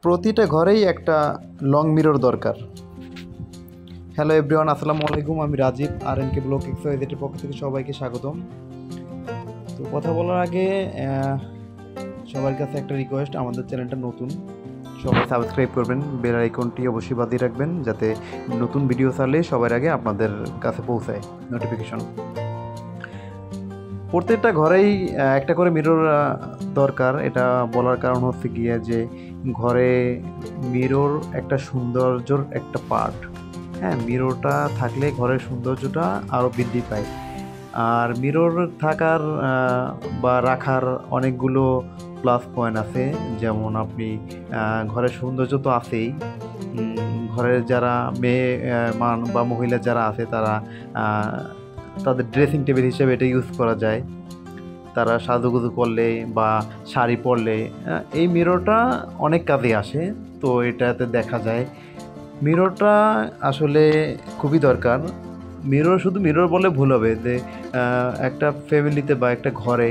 প্রতিটা ঘরেই একটা লং মিরর দরকার। হ্যালো এভরিওয়ান, আসসালামু আলাইকুম। আমি রাজীব, RNK ব্লগ XYZ-এর পক্ষ থেকে সবাইকে স্বাগতম। তো কথা বলার আগে সবার কাছে একটা রিকোয়েস্ট, আমাদের চ্যানেলটা নতুন, সবাই সাবস্ক্রাইব করবেন, বেল আইকনটি অবশ্যই বাজিয়ে রাখবেন যাতে নতুন ভিডিও ছাড়লে সবার আগে আপনাদের কাছে পৌঁছায় নোটিফিকেশন। প্রত্যেকটা ঘরেই একটা করে মিরর দরকার। এটা বলার কারণ হচ্ছে গিয়ে যে ঘরে মিরর একটা সৌন্দর্যর একটা পার্ট। হ্যাঁ, মিররটা থাকলে ঘরের সৌন্দর্যটা আরও বৃদ্ধি পায়। আর মিরর থাকার বা রাখার অনেকগুলো প্লাস পয়েন্ট আছে। যেমন আপনি ঘরের সৌন্দর্য তো আছেই, ঘরের যারা মেয়ে বা মহিলা যারা আছে তারা তাদের ড্রেসিং টেবিল হিসেবে এটা ইউজ করা যায়। তারা সাজুগুজু করলে বা শাড়ি পরলে এই মিররটা অনেক কাজে আসে। তো এটাতে দেখা যায় মিররটা আসলে খুবই দরকার। মিরর শুধু মিরর বলে ভুল হবে, যে একটা ফ্যামিলিতে বা একটা ঘরে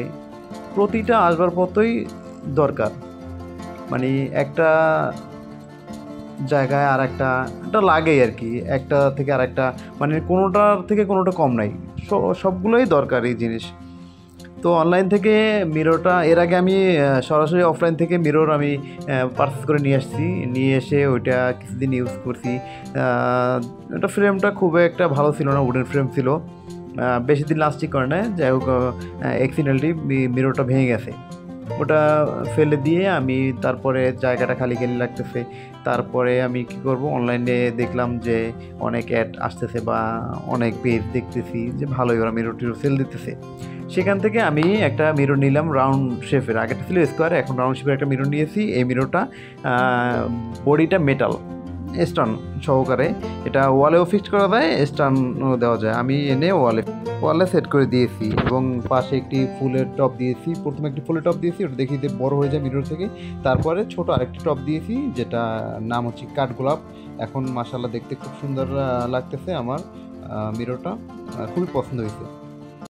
প্রতিটা আসবাবপত্রই দরকার। মানে একটা জায়গায় আর একটা লাগেই আর কি, একটা থেকে আর একটা, মানে কোনোটার থেকে কোনোটা কম নাই, সবগুলোই দরকারি জিনিস। তো অনলাইন থেকে মিররটা, এর আগে আমি সরাসরি অফলাইন থেকে মিরর আমি পারচেস করে নিয়ে এসে ওইটা কিছুদিন ইউজ করছি। ওটা ফ্রেমটা খুব একটা ভালো ছিল না, উডেন ফ্রেম ছিল, বেশি দিন লাস্টিং করে না। যাই হোক, অ্যাক্সিডেন্টালি মিররটা ভেঙে গেছে। ওটা ফেলে দিয়ে আমি তারপরে জায়গাটা খালি খালি লাগতেছে। তারপরে আমি কি করব, অনলাইনে দেখলাম যে অনেক অ্যাড আসতেছে বা অনেক পেজ দেখতেছি যে ভালোই ওরা মিরর টিরর সেল দিতেছে। সেখান থেকে আমি একটা মিরর নিলাম রাউন্ড শেপের। আগেটা ছিল স্কোয়ার, এখন রাউন্ড শেপের একটা মিরর নিয়েছি। এই মিররটা বডিটা মেটাল, স্টান সহকারে। এটা ওয়ালেও ফিক্স করা যায়, স্টানও দেওয়া যায়। আমি এনে ওয়ালে সেট করে দিয়েছি এবং পাশে একটি ফুলের টপ দিয়েছি। প্রথমে একটি ফুলের টপ দিয়েছি, ওটা দেখি যে বড় হয়ে যায় মিরর থেকে। তারপরে ছোট আরেকটি টপ দিয়েছি, যেটা নাম হচ্ছে কাঠগোলাপ। এখন মাশাআল্লাহ দেখতে খুব সুন্দর লাগতেছে। আমার মিররটা খুবই পছন্দ হয়েছে।